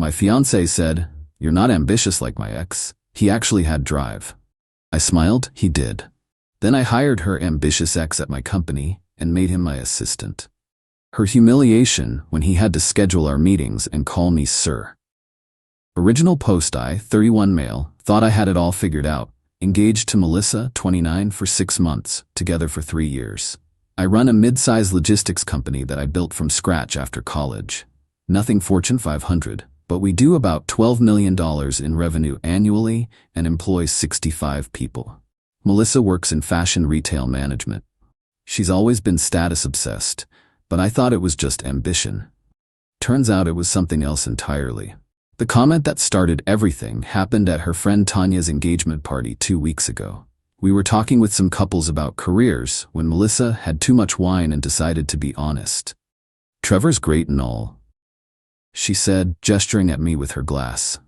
My fiancé said, "You're not ambitious like my ex. He actually had drive." I smiled. He did. Then I hired her ambitious ex at my company and made him my assistant. Her humiliation when he had to schedule our meetings and call me sir. Original post: I, 31 male, thought I had it all figured out. Engaged to Melissa, 29, for 6 months, together for 3 years. I run a mid-size logistics company that I built from scratch after college. Nothing Fortune 500, but we do about $12 million in revenue annually and employ 65 people. Melissa works in fashion retail management. She's always been status-obsessed, but I thought it was just ambition. Turns out it was something else entirely. The comment that started everything happened at her friend Tanya's engagement party 2 weeks ago. We were talking with some couples about careers when Melissa had too much wine and decided to be honest. "Trevor's great and all," she said, gesturing at me with her glass.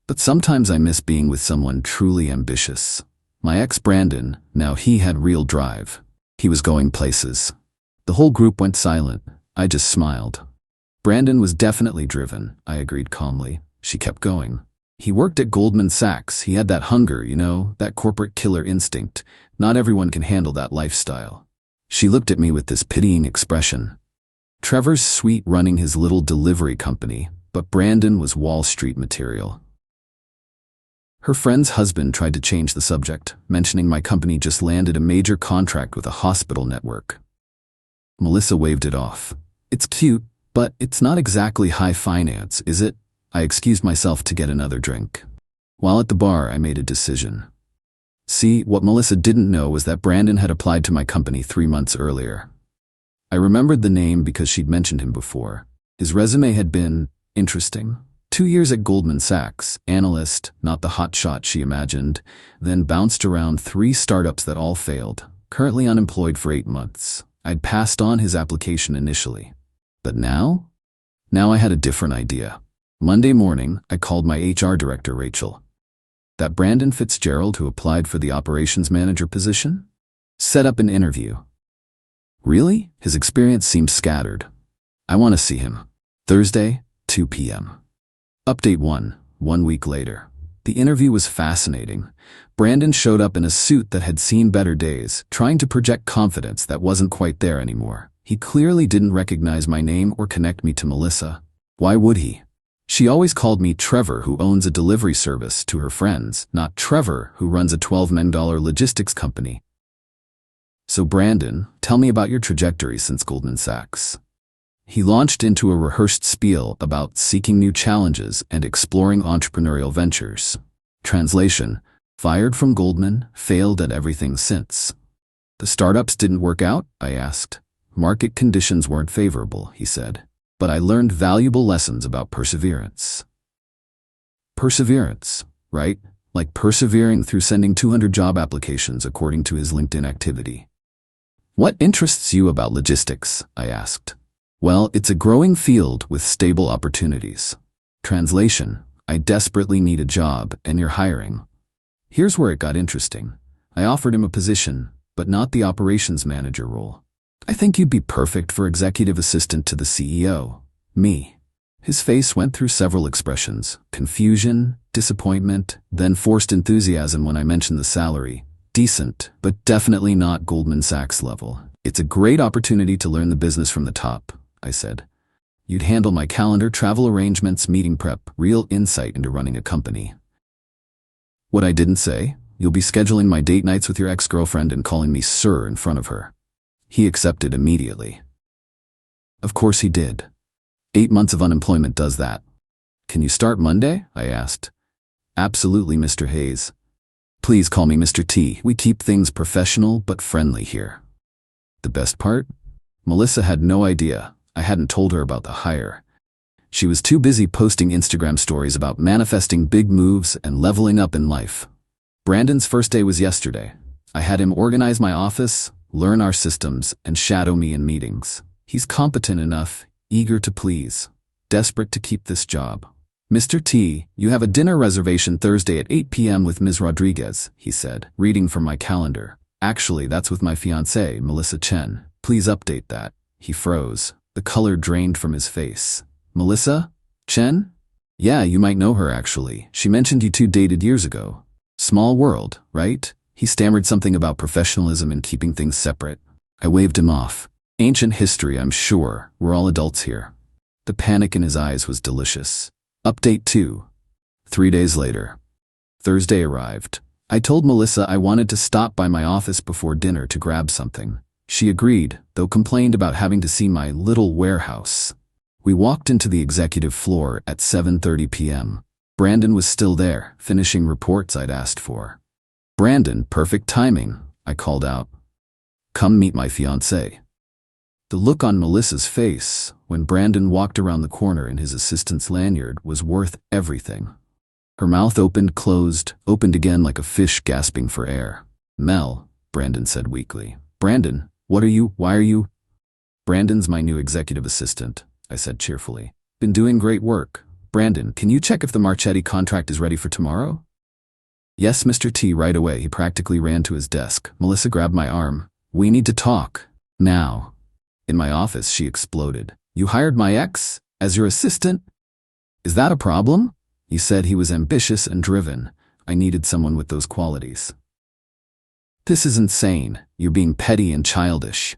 "But sometimes I miss being with someone truly ambitious. My ex Brandon, now he had real drive. He was going places." The whole group went silent. I just smiled. Brandon was definitely driven, I agreed calmly. She kept going. "He worked at Goldman Sachs. He had that hunger, you know, that corporate killer instinct. Not everyone can handle that lifestyle." She looked at me with this pitying expression. Trevor's sweet running his little delivery company, but Brandon was Wall Street material. Her friend's husband tried to change the subject, mentioning my company just landed a major contract with a hospital network. Melissa waved it off. "It's cute, but it's not exactly high finance, is it?" I excused myself to get another drink. While at the bar, I made a decision. See, what Melissa didn't know was that Brandon had applied to my company 3 months earlier. I remembered the name because she'd mentioned him before. His resume had been interesting. 2 years at Goldman Sachs, analyst, not the hotshot she imagined, then bounced around 3 startups that all failed, currently unemployed for 8 months. I'd passed on his application initially. But now? Now I had a different idea. Monday morning, I called my HR director, Rachel. "That Brandon Fitzgerald who applied for the operations manager position? Set up an interview." "Really? His experience seems scattered. I want to see him. Thursday, 2 p.m. Update 1 week later. The interview was fascinating. Brandon showed up in a suit that had seen better days, trying to project confidence that wasn't quite there anymore. He clearly didn't recognize my name or connect me to Melissa. Why would he? She always called me Trevor, who owns a delivery service, to her friends, not Trevor, who runs a $12 million logistics company. "So Brandon, tell me about your trajectory since Goldman Sachs." He launched into a rehearsed spiel about seeking new challenges and exploring entrepreneurial ventures. Translation: fired from Goldman, failed at everything since. "The startups didn't work out?" I asked. "Market conditions weren't favorable," he said. "But I learned valuable lessons about perseverance." Perseverance, right? Like persevering through sending 200 job applications according to his LinkedIn activity. "What interests you about logistics?" I asked. "Well, it's a growing field with stable opportunities." Translation: I desperately need a job and you're hiring. Here's where it got interesting. I offered him a position, but not the operations manager role. "I think you'd be perfect for executive assistant to the CEO." Me. His face went through several expressions: confusion, disappointment, then forced enthusiasm when I mentioned the salary. "Decent, but definitely not Goldman Sachs level. It's a great opportunity to learn the business from the top," I said. "You'd handle my calendar, travel arrangements, meeting prep, real insight into running a company." What I didn't say: "You'll be scheduling my date nights with your ex-girlfriend and calling me sir in front of her." He accepted immediately. Of course he did. 8 months of unemployment does that. "Can you start Monday?" I asked. "Absolutely, Mr. Hayes. Please call me Mr. T. We keep things professional but friendly here." The best part? Melissa had no idea. I hadn't told her about the hire. She was too busy posting Instagram stories about manifesting big moves and leveling up in life. Brandon's first day was yesterday. I had him organize my office, learn our systems, and shadow me in meetings. He's competent enough, eager to please, desperate to keep this job. "Mr. T, you have a dinner reservation Thursday at 8 p.m. with Ms. Rodriguez," he said, reading from my calendar. "Actually, that's with my fiancée, Melissa Chen. Please update that." He froze. The color drained from his face. "Melissa? Chen?" Yeah, you might know her actually. She mentioned you two dated years ago. Small world, right? He stammered something about professionalism and keeping things separate. I waved him off. Ancient history, I'm sure. We're all adults here. The panic in his eyes was delicious. Update 2. 3 days later. Thursday arrived. I told Melissa I wanted to stop by my office before dinner to grab something. She agreed, though complained about having to see my little warehouse. We walked into the executive floor at 7:30 p.m. Brandon was still there, finishing reports I'd asked for. Brandon, perfect timing, I called out. Come meet my fiancée. The look on Melissa's face when Brandon walked around the corner in his assistant's lanyard was worth everything. Her mouth opened, closed, opened again like a fish gasping for air. Mel, Brandon said weakly. Brandon, why are you? Brandon's my new executive assistant, I said cheerfully. Been doing great work. Brandon, can you check if the Marchetti contract is ready for tomorrow? Yes, Mr. T, right away. He practically ran to his desk. Melissa grabbed my arm. We need to talk. Now. In my office, she exploded. You hired my ex as your assistant? Is that a problem? You said he was ambitious and driven. I needed someone with those qualities. This is insane. You're being petty and childish.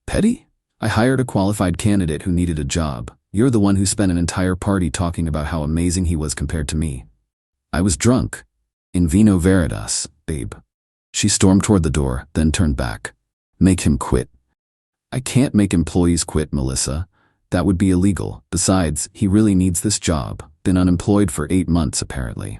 Petty? I hired a qualified candidate who needed a job. You're the one who spent an entire party talking about how amazing he was compared to me. I was drunk. In vino veritas, babe. She stormed toward the door, then turned back. Make him quit. I can't make employees quit, Melissa. That would be illegal. Besides, he really needs this job. Been unemployed for 8 months, apparently.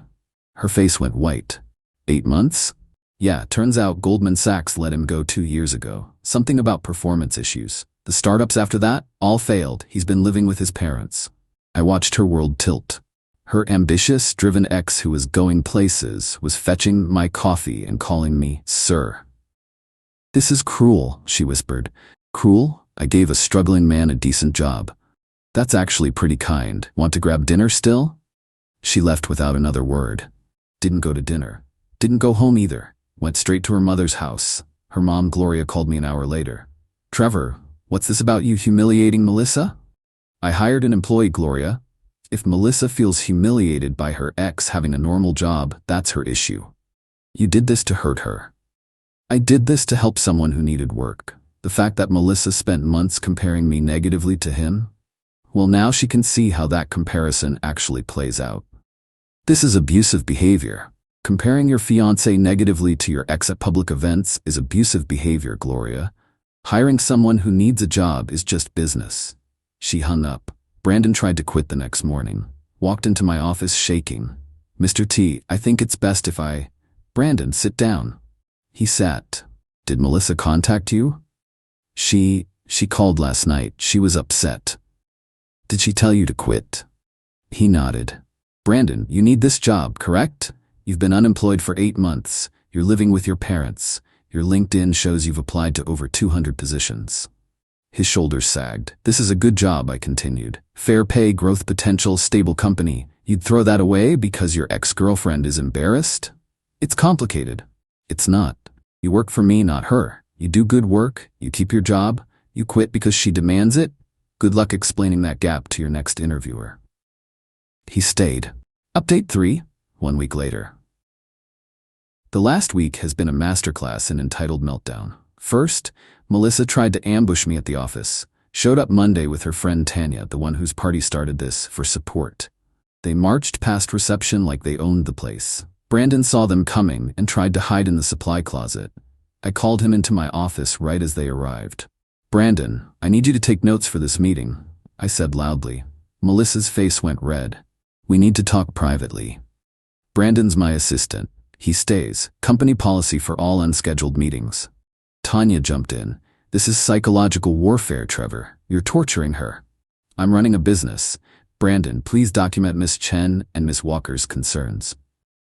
Her face went white. 8 months? Yeah, turns out Goldman Sachs let him go 2 years ago. Something about performance issues. The startups after that, all failed. He's been living with his parents. I watched her world tilt. Her ambitious, driven ex who was going places was fetching my coffee and calling me sir. This is cruel, she whispered. Cruel? I gave a struggling man a decent job. That's actually pretty kind. Want to grab dinner still? She left without another word. Didn't go to dinner. Didn't go home either. Went straight to her mother's house. Her mom, Gloria, called me an hour later. Trevor, what's this about you humiliating Melissa? I hired an employee, Gloria. If Melissa feels humiliated by her ex having a normal job, that's her issue. You did this to hurt her. I did this to help someone who needed work. The fact that Melissa spent months comparing me negatively to him? Well, now she can see how that comparison actually plays out. This is abusive behavior. Comparing your fiancé negatively to your ex at public events is abusive behavior, Gloria. Hiring someone who needs a job is just business. She hung up. Brandon tried to quit the next morning. Walked into my office shaking. Mr. T, I think it's best if I... Brandon, sit down. He sat. Did Melissa contact you? She called last night. She was upset. Did she tell you to quit? He nodded. Brandon, you need this job, correct? You've been unemployed for 8 months. You're living with your parents. Your LinkedIn shows you've applied to over 200 positions. His shoulders sagged. This is a good job, I continued. Fair pay, growth potential, stable company. You'd throw that away because your ex-girlfriend is embarrassed? It's complicated. It's not. You work for me, not her. You do good work. You keep your job. You quit because she demands it. Good luck explaining that gap to your next interviewer. He stayed. Update 3, 1 week later. The last week has been a masterclass in entitled meltdown. First, Melissa tried to ambush me at the office. Showed up Monday with her friend Tanya, the one whose party started this, for support. They marched past reception like they owned the place. Brandon saw them coming and tried to hide in the supply closet. I called him into my office right as they arrived. Brandon, I need you to take notes for this meeting, I said loudly. Melissa's face went red. We need to talk privately. Brandon's my assistant. He stays. Company policy for all unscheduled meetings. Tanya jumped in. This is psychological warfare, Trevor. You're torturing her. I'm running a business. Brandon, please document Miss Chen and Miss Walker's concerns.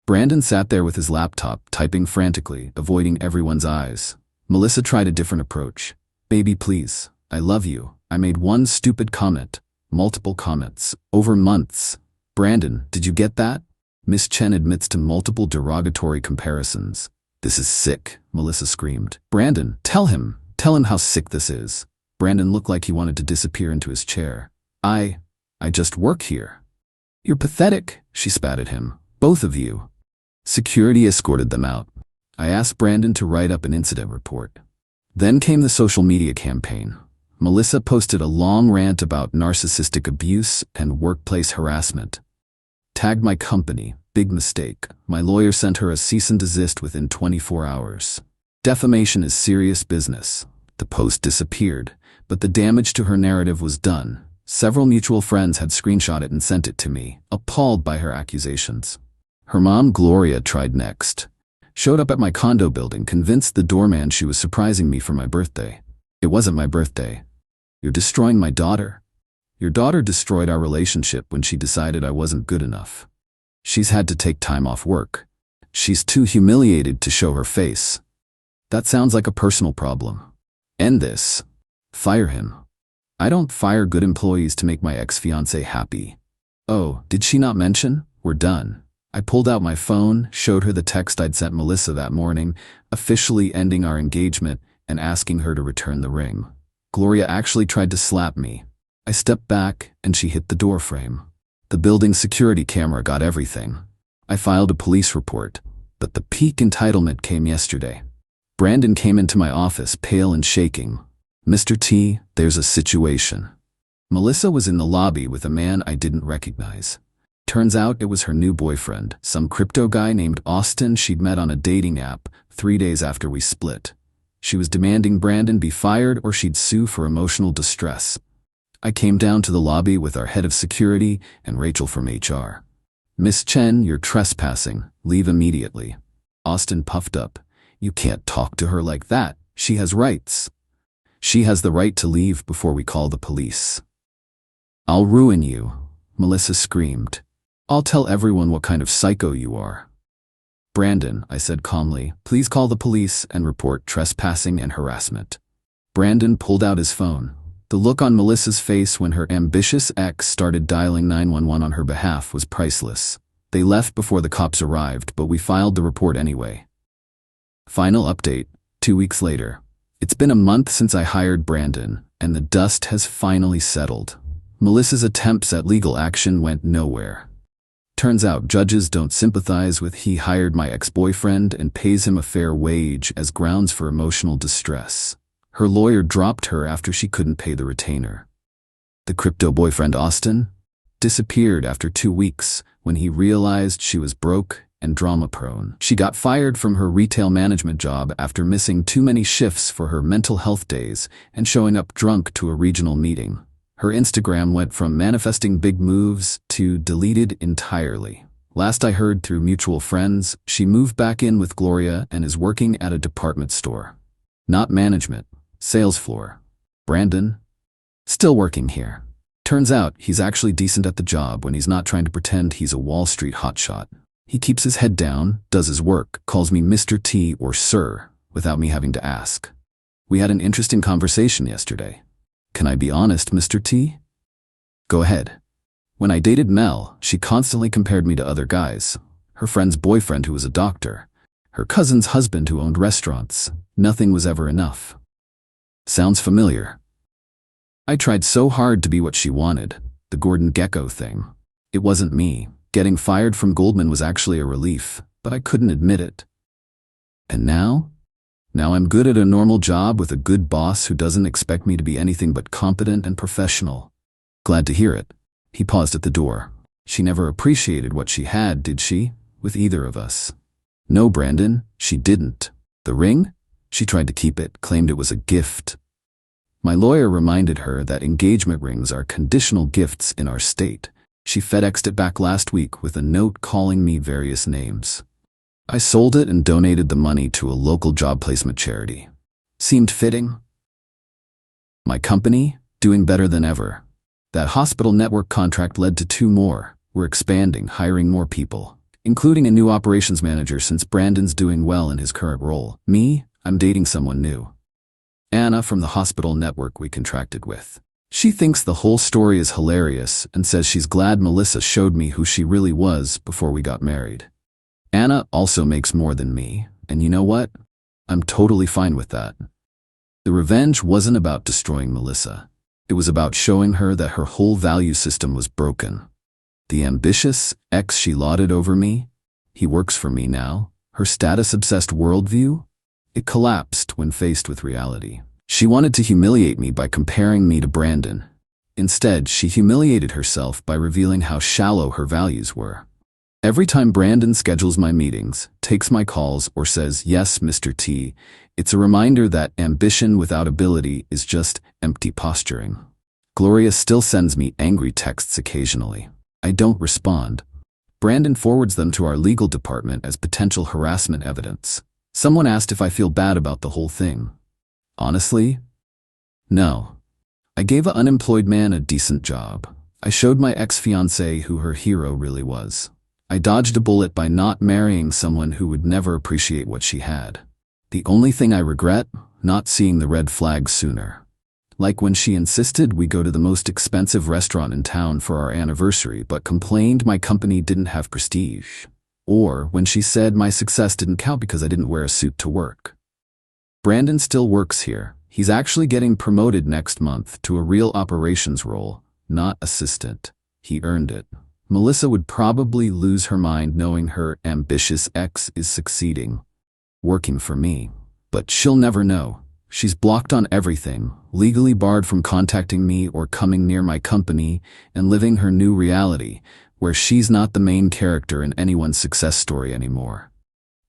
Brandon sat there with his laptop, typing frantically, avoiding everyone's eyes. Melissa tried a different approach. Baby, please. I love you. I made one stupid comment. Multiple comments. Over months. Brandon, did you get that? Miss Chen admits to multiple derogatory comparisons. This is sick, Melissa screamed. Brandon, tell him how sick this is. Brandon looked like he wanted to disappear into his chair. I just work here. "You're pathetic," she spat at him. "Both of you." Security escorted them out. I asked Brandon to write up an incident report. Then came the social media campaign. Melissa posted a long rant about narcissistic abuse and workplace harassment. Tagged my company. Big mistake. My lawyer sent her a cease and desist within 24 hours. Defamation is serious business. The post disappeared, but the damage to her narrative was done. Several mutual friends had screenshot it and sent it to me, appalled by her accusations. Her mom, Gloria, tried next. Showed up at my condo building, convinced the doorman she was surprising me for my birthday. It wasn't my birthday. "You're destroying my daughter." "Your daughter destroyed our relationship when she decided I wasn't good enough. She's had to take time off work. She's too humiliated to show her face." "That sounds like a personal problem. End this. Fire him." "I don't fire good employees to make my ex-fiancée happy." "Oh, did she not mention? We're done." I pulled out my phone, showed her the text I'd sent Melissa that morning, officially ending our engagement and asking her to return the ring. Gloria actually tried to slap me. I stepped back and she hit the door frame. The building's security camera got everything. I filed a police report, but the peak entitlement came yesterday. Brandon came into my office, pale and shaking. "Mr. T, there's a situation." Melissa was in the lobby with a man I didn't recognize. Turns out it was her new boyfriend, some crypto guy named Austin she'd met on a dating app 3 days after we split. She was demanding Brandon be fired or she'd sue for emotional distress. I came down to the lobby with our head of security and Rachel from HR. "Miss Chen, you're trespassing. Leave immediately." Austin puffed up. "You can't talk to her like that. She has rights." "She has the right to leave before we call the police." "I'll ruin you," Melissa screamed. "I'll tell everyone what kind of psycho you are." "Brandon," I said calmly, "please call the police and report trespassing and harassment." Brandon pulled out his phone. The look on Melissa's face when her ambitious ex started dialing 911 on her behalf was priceless. They left before the cops arrived, but we filed the report anyway. Final update, 2 weeks later. It's been a month since I hired Brandon, and the dust has finally settled. Melissa's attempts at legal action went nowhere. Turns out judges don't sympathize with "he hired my ex-boyfriend and pays him a fair wage" as grounds for emotional distress. Her lawyer dropped her after she couldn't pay the retainer. The crypto boyfriend Austin disappeared after 2 weeks when he realized she was broke and drama-prone. She got fired from her retail management job after missing too many shifts for her mental health days and showing up drunk to a regional meeting. Her Instagram went from manifesting big moves to deleted entirely. Last I heard through mutual friends, she moved back in with Gloria and is working at a department store. Not management, sales floor. Brandon? Still working here. Turns out he's actually decent at the job when he's not trying to pretend he's a Wall Street hotshot. He keeps his head down, does his work, calls me Mr. T or Sir, without me having to ask. We had an interesting conversation yesterday. Can I be honest, Mr. T? Go ahead. When I dated Mel, she constantly compared me to other guys. Her friend's boyfriend who was a doctor. Her cousin's husband who owned restaurants. Nothing was ever enough. Sounds familiar. I tried so hard to be what she wanted, the Gordon Gekko thing. It wasn't me. Getting fired from Goldman was actually a relief, but I couldn't admit it. And now? Now I'm good at a normal job with a good boss who doesn't expect me to be anything but competent and professional. Glad to hear it. He paused at the door. She never appreciated what she had, did she? With either of us. No, Brandon, she didn't. The ring? She tried to keep it, claimed it was a gift. My lawyer reminded her that engagement rings are conditional gifts in our state. She FedExed it back last week with a note calling me various names. I sold it and donated the money to a local job placement charity. Seemed fitting. My company, doing better than ever. That hospital network contract led to 2 more. We're expanding, hiring more people, including a new operations manager since Brandon's doing well in his current role. Me, I'm dating someone new. Anna from the hospital network we contracted with. She thinks the whole story is hilarious and says she's glad Melissa showed me who she really was before we got married. Anna also makes more than me, and you know what? I'm totally fine with that. The revenge wasn't about destroying Melissa. It was about showing her that her whole value system was broken. The ambitious ex she lauded over me? He works for me now? Her status-obsessed worldview? It collapsed when faced with reality. She wanted to humiliate me by comparing me to Brandon. Instead, she humiliated herself by revealing how shallow her values were. Every time Brandon schedules my meetings, takes my calls, or says, "Yes, Mr. T," it's a reminder that ambition without ability is just empty posturing. Gloria still sends me angry texts occasionally. I don't respond. Brandon forwards them to our legal department as potential harassment evidence. Someone asked if I feel bad about the whole thing. Honestly, no. I gave an unemployed man a decent job. I showed my ex-fiancée who her hero really was. I dodged a bullet by not marrying someone who would never appreciate what she had. The only thing I regret, not seeing the red flags sooner. Like when she insisted we go to the most expensive restaurant in town for our anniversary but complained my company didn't have prestige. Or when she said my success didn't count because I didn't wear a suit to work. Brandon still works here. He's actually getting promoted next month to a real operations role, not assistant. He earned it. Melissa would probably lose her mind knowing her ambitious ex is succeeding, working for me. But she'll never know. She's blocked on everything, legally barred from contacting me or coming near my company, and living her new reality, where she's not the main character in anyone's success story anymore.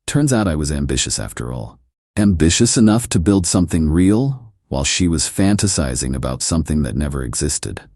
Turns out I was ambitious after all. Ambitious enough to build something real, while she was fantasizing about something that never existed.